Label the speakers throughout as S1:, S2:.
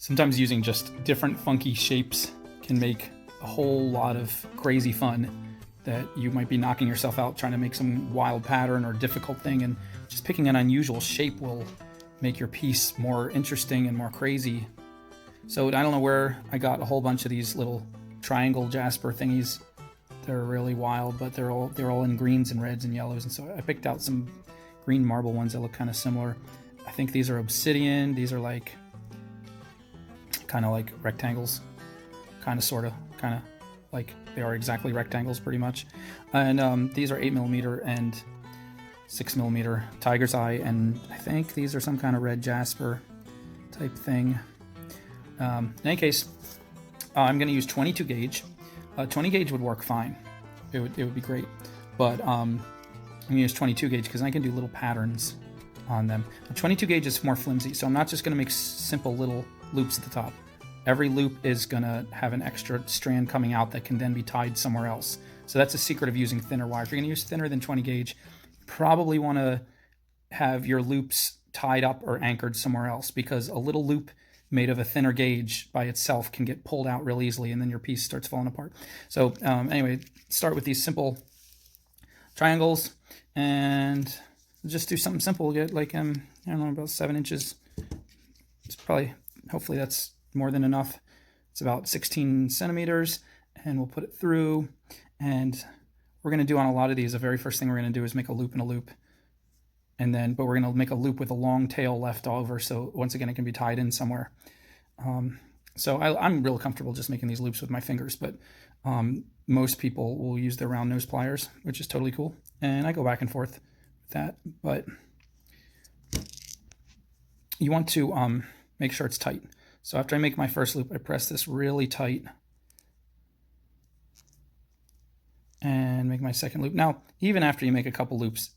S1: Sometimes using just different funky shapes can make a whole lot of crazy fun that you might be knocking yourself out trying to make some wild pattern or difficult thing, and just picking an unusual shape will make your piece more interesting and more crazy. So I don't know where I got a whole bunch of these little triangle jasper thingies. They're really wild, but they're all in greens and reds and yellows, and so I picked out some green marble ones that look kind of similar. I think these are obsidian. These are like kind of like rectangles, kind of like they are exactly rectangles pretty much. And these are 8mm and 6mm tiger's eye, and I think these are some kind of red jasper type thing. In any case, I'm going to use 22 gauge. 20 gauge would work fine. It would be great, but I'm going to use 22 gauge because I can do little patterns on them. 22 gauge is more flimsy, so I'm not just going to make simple little loops at the top. Every loop is going to have an extra strand coming out that can then be tied somewhere else. So that's the secret of using thinner wire. If you're going to use thinner than 20 gauge, you probably want to have your loops tied up or anchored somewhere else, because a little loop made of a thinner gauge by itself can get pulled out real easily, and then your piece starts falling apart. So anyway, start with these simple triangles and just do something simple. Get like, I don't know, about 7 inches. It's probably, hopefully that's more than enough. It's about 16 centimeters, and we'll put it through. And we're going to do on a lot of these, the very first thing we're going to do is make a loop in a loop. But we're going to make a loop with a long tail left over, so once again it can be tied in somewhere. So I'm real comfortable just making these loops with my fingers, but most people will use their round nose pliers, which is totally cool. And I go back and forth with that, but you want to make sure it's tight. So after I make my first loop, I press this really tight and make my second loop. Now, even after you make a couple loops,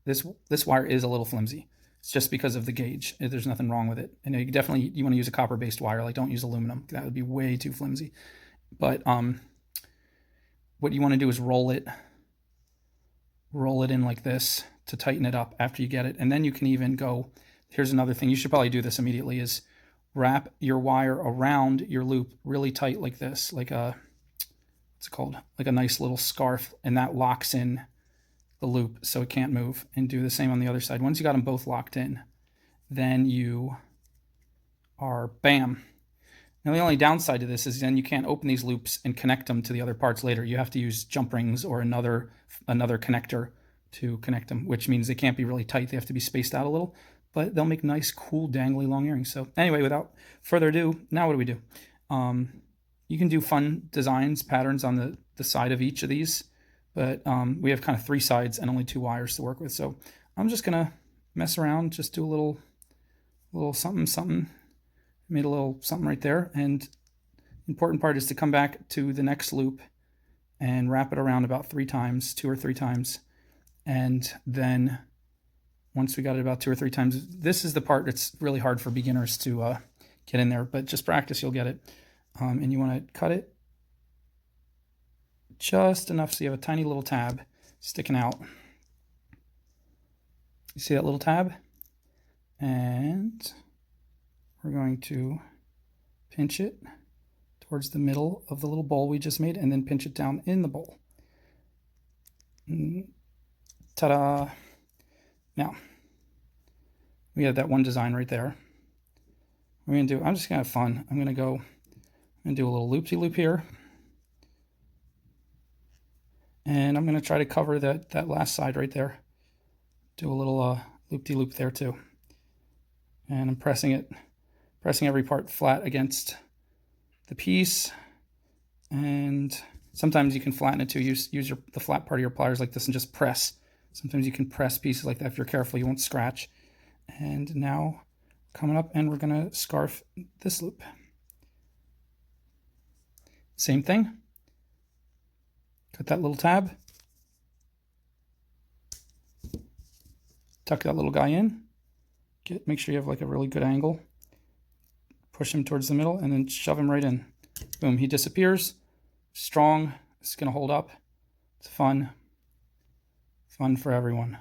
S1: this wire is a little flimsy. It's just because of the gauge. There's nothing wrong with it. And you want to use a copper-based wire. Like, don't use aluminum. That would be way too flimsy. But what you want to do is roll it in like this to tighten it up after you get it. And then you can even go, here's another thing. You should probably do this immediately, is wrap your wire around your loop really tight like this, like what's it called? Like a nice little scarf, and that locks in the loop so it can't move. And do the same on the other side. Once you got them both locked in, then you are bam. Now the only downside to this is then you can't open these loops and connect them to the other parts later. You have to use jump rings or another connector to connect them, which means they can't be really tight. They have to be spaced out a little, but they'll make nice, cool, dangly long earrings. So anyway, without further ado, now what do we do? You can do fun designs, patterns on the side of each of these, but we have kind of 3 sides and only 2 wires to work with. So I'm just gonna mess around, just do a little something. Made a little something right there. And the important part is to come back to the next loop and wrap it around about 3 times, 2 or 3 times. And then once we got it about 2 or 3 times, this is the part that's really hard for beginners to get in there, but just practice, you'll get it. And you want to cut it just enough so you have a tiny little tab sticking out. You see that little tab? And we're going to pinch it towards the middle of the little bowl we just made, and then pinch it down in the bowl. Ta-da! Now, we have that one design right there. I'm just gonna have fun. I'm gonna do a little loop-de-loop here. And I'm gonna try to cover that last side right there. Do a little loop-de-loop there too. And I'm pressing every part flat against the piece. And sometimes you can flatten it too. Use the flat part of your pliers like this and just press. Sometimes you can press pieces like that. If you're careful, you won't scratch. And now coming up, and we're gonna scarf this loop. Same thing. Cut that little tab. Tuck that little guy in. Make sure you have like a really good angle. Push him towards the middle and then shove him right in. Boom, he disappears. Strong. It's gonna hold up. It's fun. Fun for everyone.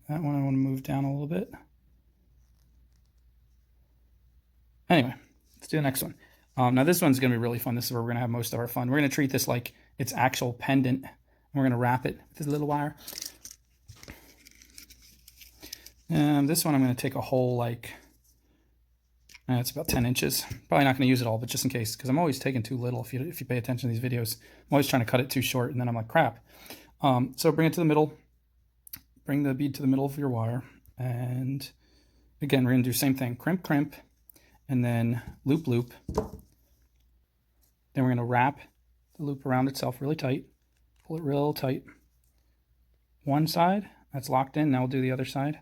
S1: That one I want to move down a little bit. Anyway, let's do the next one. Now this one's going to be really fun. This is where we're going to have most of our fun. We're going to treat this like it's actual pendant. And we're going to wrap it with this little wire. And this one I'm going to take a whole, like, it's about 10 inches. Probably not going to use it all, but just in case, because I'm always taking too little. If you pay attention to these videos, I'm always trying to cut it too short, and then I'm like, crap. So bring it to the middle. Bring the bead to the middle of your wire. And again, we're going to do the same thing. Crimp, crimp, and then loop, loop. Then we're going to wrap the loop around itself really tight. Pull it real tight. One side, that's locked in. Now we'll do the other side.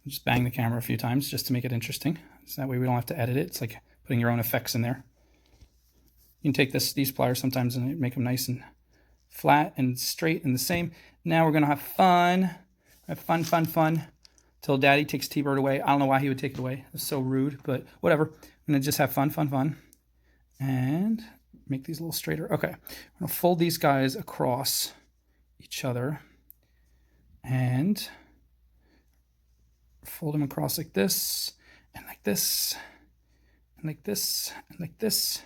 S1: Just bang the camera a few times just to make it interesting. So that way we don't have to edit it. It's like putting your own effects in there. You can take these pliers sometimes and make them nice and flat and straight and the same. Now we're going to have fun. Fun. Till Daddy takes T-Bird away. I don't know why he would take it away. It's so rude, but whatever. I'm going to just have fun. And make these a little straighter. Okay. I'm going to fold these guys across each other. And fold them across like this, and like this, and like this, and like this.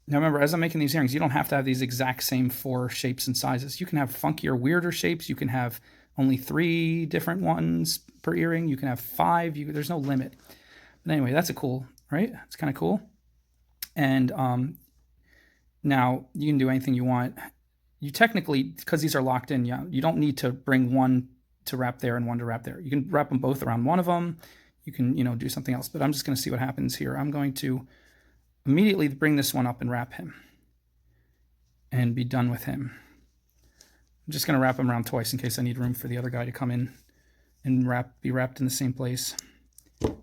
S1: Now remember, as I'm making these earrings, you don't have to have these exact same 4 shapes and sizes. You can have funkier, weirder shapes. You can have only 3 different ones per earring. You can have 5. There's no limit. But anyway, that's a cool, right? It's kind of cool. And now you can do anything you want. You technically, because these are locked in, you don't need to bring one to wrap there and one to wrap there. You can wrap them both around one of them. You can, do something else, but I'm just going to see what happens here. I'm going to immediately bring this one up and wrap him and be done with him. I'm just going to wrap him around twice in case I need room for the other guy to come in and be wrapped in the same place.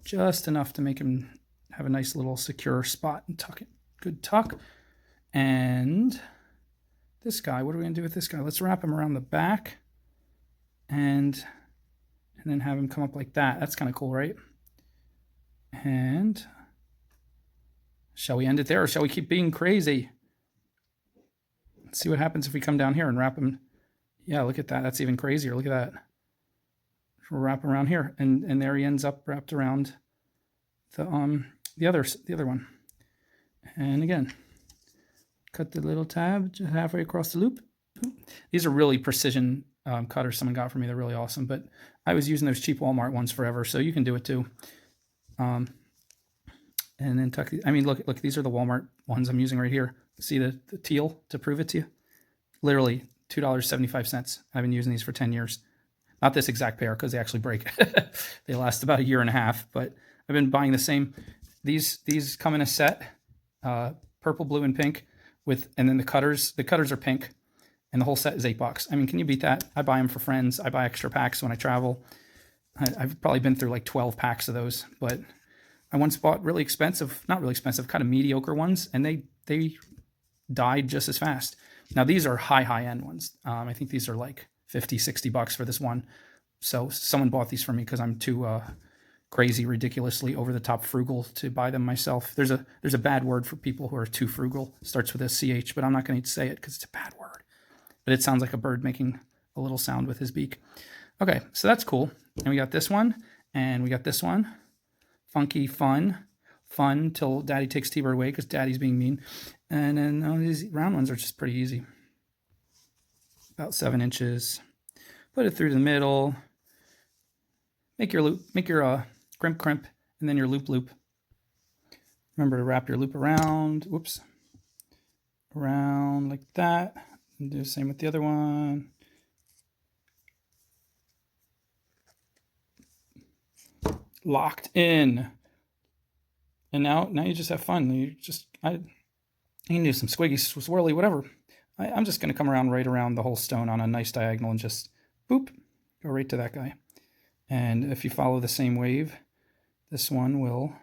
S1: Just enough to make him have a nice little secure spot and tuck it. Good tuck. And this guy, what are we going to do with this guy? Let's wrap him around the back. And then have him come up like that. That's kind of cool, right? And shall we end it there, or shall we keep being crazy? Let's see what happens if we come down here and wrap him. Yeah, look at that. That's even crazier. Look at that. We'll wrap around here, and there he ends up wrapped around the other one. And again, cut the little tab just halfway across the loop. These are really precision cutters someone got for me. They're really awesome, but I was using those cheap Walmart ones forever, so you can do it too. And then tuck. Look, these are the Walmart ones I'm using right here. See the teal to prove it to you? Literally $2.75. I've been using these for 10 years. Not this exact pair because they actually break. They last about a year and a half, but I've been buying the same. These come in a set, purple, blue, and pink, and then the cutters are pink. And the whole set is $8. I mean, can you beat that? I buy them for friends. I buy extra packs when I travel. I've probably been through like 12 packs of those, but I once bought really expensive, not really expensive, kind of mediocre ones, and they died just as fast. Now these are high end ones. I think these are like $50, $60 for this one. So someone bought these for me because I'm too crazy, ridiculously over the top frugal to buy them myself. There's a bad word for people who are too frugal. It starts with a CH, but I'm not going to say it because it's a bad word. But it sounds like a bird making a little sound with his beak. Okay, so that's cool. And we got this one, and we got this one. Funky, fun till Daddy takes T-Bird away because Daddy's being mean. And then these round ones are just pretty easy. About 7 inches. Put it through the middle. Make your loop, make your crimp, and then your loop. Remember to wrap your loop around. Whoops. Around like that. And do the same with the other one. Locked in. And now you just have fun. You can do some squiggy, swirly, whatever. I'm just going to come right around the whole stone on a nice diagonal and just boop, go right to that guy. And if you follow the same wave, this one will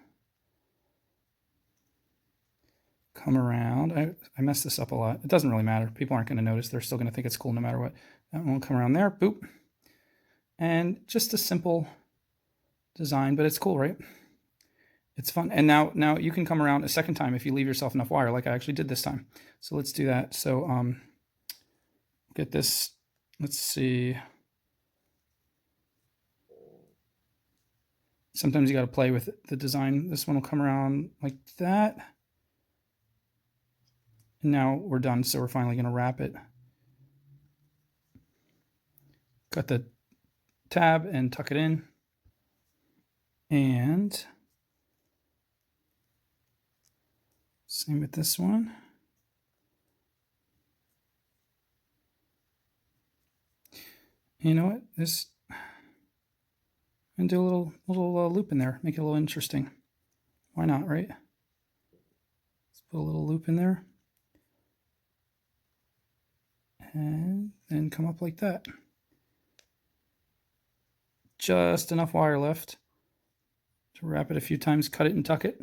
S1: come around. I messed this up a lot. It doesn't really matter. People aren't going to notice. They're still going to think it's cool no matter what. That one will come around there, boop. And just a simple design, but it's cool, right? It's fun. And now you can come around a second time if you leave yourself enough wire, like I actually did this time. So let's do that. So get this Let's see. Sometimes you got to play with the design. This one will come around like that. And now we're done, so we're finally going to wrap it. Cut the tab and tuck it in. And same with this one. You know what? This, and do a little loop in there, make it a little interesting. Why not, right? Let's put a little loop in there, and then come up like that. Just enough wire left to wrap it a few times, cut it and tuck it.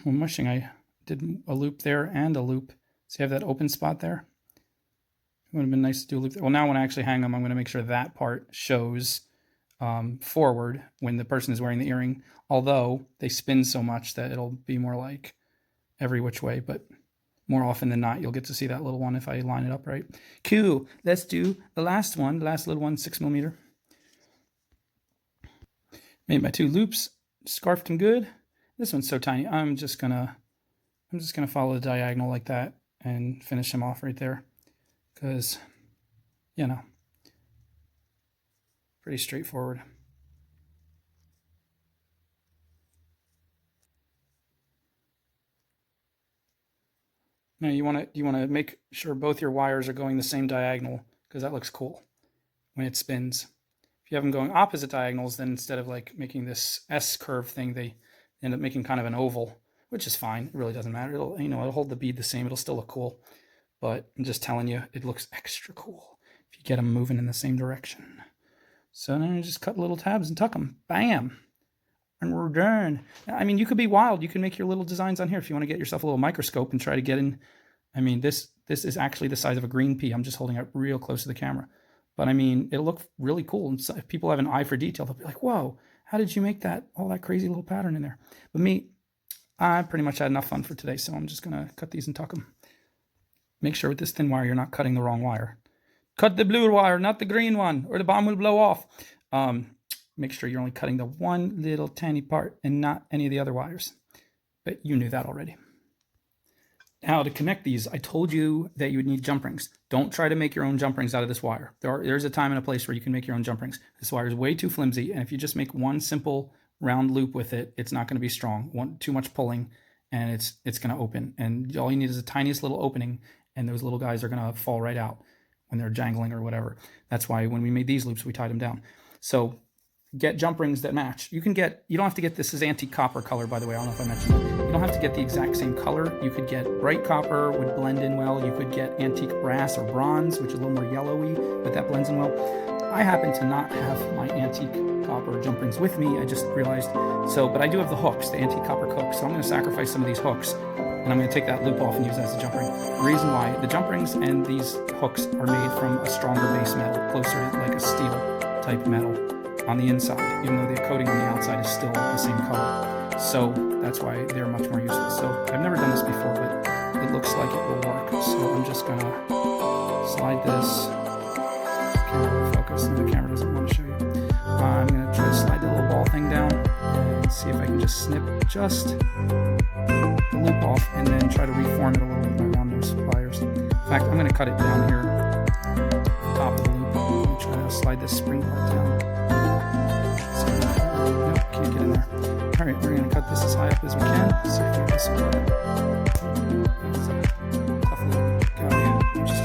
S1: When mushing, I did a loop there and a loop. So you have that open spot there. It would have been nice to do a loop there. Well, now when I actually hang them, I'm going to make sure that part shows forward when the person is wearing the earring, although they spin so much that it'll be more like every which way, but more often than not, you'll get to see that little one if I line it up right. Cool. Let's do the last one, the last little one, 6mm. Made my 2 loops, scarfed them good. This one's so tiny. I'm just gonna follow the diagonal like that and finish him off right there, because, you know, pretty straightforward. Now you want to make sure both your wires are going the same diagonal, because that looks cool when it spins. If you have them going opposite diagonals, then instead of like making this S curve thing, they end up making kind of an oval, which is fine. It really doesn't matter. It'll hold the bead the same. It'll still look cool, but I'm just telling you, it looks extra cool if you get them moving in the same direction. So then you just cut little tabs and tuck them. Bam. And we're done. I mean, you could be wild. You can make your little designs on here if you want to get yourself a little microscope and try to get in. I mean, this is actually the size of a green pea. I'm just holding it real close to the camera. But I mean, it'll look really cool. And so if people have an eye for detail, they'll be like, whoa, how did you make that, all that crazy little pattern in there? But me, I pretty much had enough fun for today, so I'm just going to cut these and tuck them. Make sure with this thin wire, you're not cutting the wrong wire. Cut the blue wire, not the green one, or the bomb will blow off. Make sure you're only cutting the one little tiny part and not any of the other wires. But you knew that already. Now to connect these, I told you that you would need jump rings. Don't try to make your own jump rings out of this wire. There's a time and a place where you can make your own jump rings. This wire is way too flimsy, and if you just make one simple round loop with it, it's not going to be strong. Too much pulling, and it's going to open. And all you need is the tiniest little opening, and those little guys are going to fall right out when they're jangling or whatever. That's why when we made these loops, we tied them down. So get jump rings that match. You don't have to get, this is antique copper color, by the way. I don't know if I mentioned it. You don't have to get the exact same color. You could get bright copper, would blend in well. You could get antique brass or bronze, which is a little more yellowy, but that blends in well. I happen to not have my antique copper jump rings with me. I just realized. But I do have the hooks, the antique copper hooks. So I'm going to sacrifice some of these hooks, and I'm going to take that loop off and use that as a jump ring. The reason why, the jump rings and these hooks are made from a stronger base metal, closer to like a steel type metal on the inside, even though the coating on the outside is still the same color. So that's why they're much more useful. So I've never done this before, but it looks like it will work. So I'm just gonna slide this. Camera focus, and the camera doesn't want to show you. I'm gonna try to slide the little ball thing down and see if I can just snip just the loop off, and then try to reform it a little bit around those pliers. In fact, I'm gonna cut it down here, top of the loop. I'm gonna try to slide this spring part down. Nope, can't get in there. All right, we're going to cut this as high up as we can. See if we get this apart. Tough little guy. Just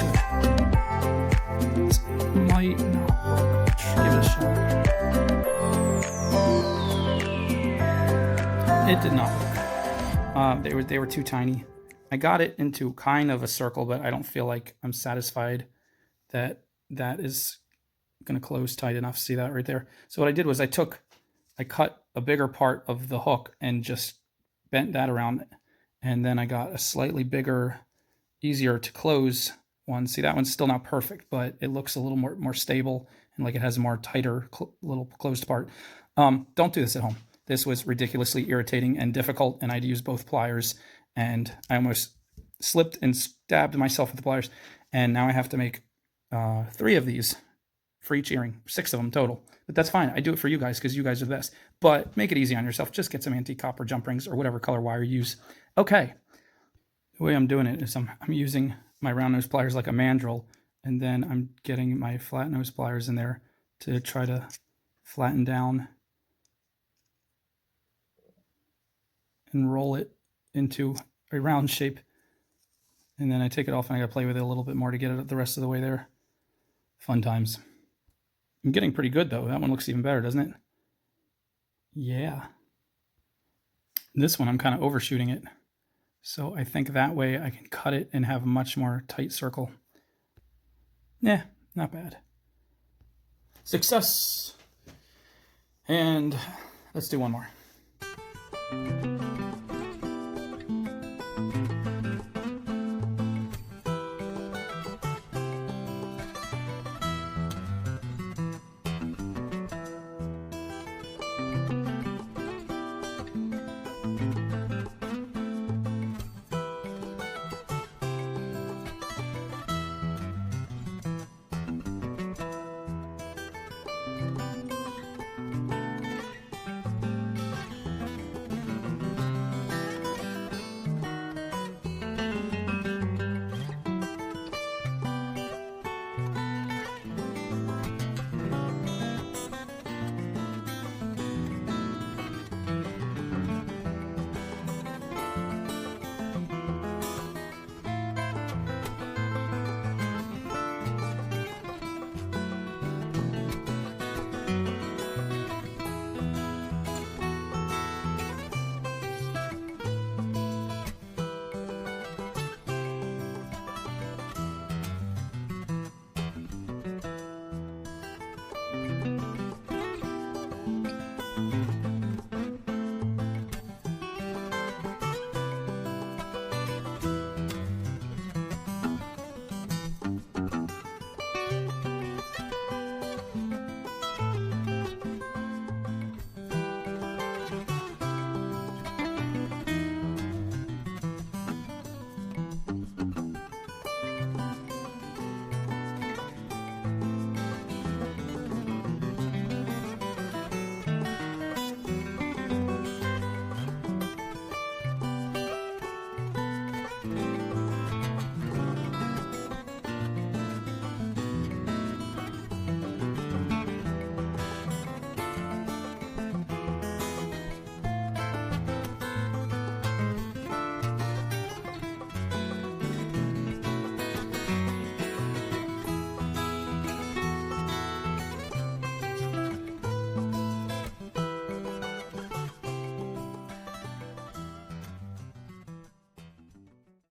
S1: this might not work. Give it a shot. It did not work. They were too tiny. I got it into kind of a circle, but I don't feel like I'm satisfied that is going to close tight enough. See that right there? So what I did was I cut a bigger part of the hook and just bent that around, and then I got a slightly bigger, easier to close one. See, that one's still not perfect, but it looks a little more stable and like it has a more tighter little closed part. Don't do this at home. This was ridiculously irritating and difficult, and I had to use both pliers, and I almost slipped and stabbed myself with the pliers, and now I have to make 3 of these for each earring, 6 of them total. But that's fine. I do it for you guys because you guys are the best. But make it easy on yourself. Just get some anti-copper jump rings or whatever color wire you use. Okay. The way I'm doing it is I'm using my round nose pliers like a mandrel, and then I'm getting my flat nose pliers in there to try to flatten down and roll it into a round shape. And then I take it off and I gotta play with it a little bit more to get it the rest of the way there. Fun times. I'm getting pretty good though. That one looks even better, doesn't it? Yeah. This one I'm kind of overshooting it. So I think that way I can cut it and have a much more tight circle. Yeah, not bad. Success. And let's do one more.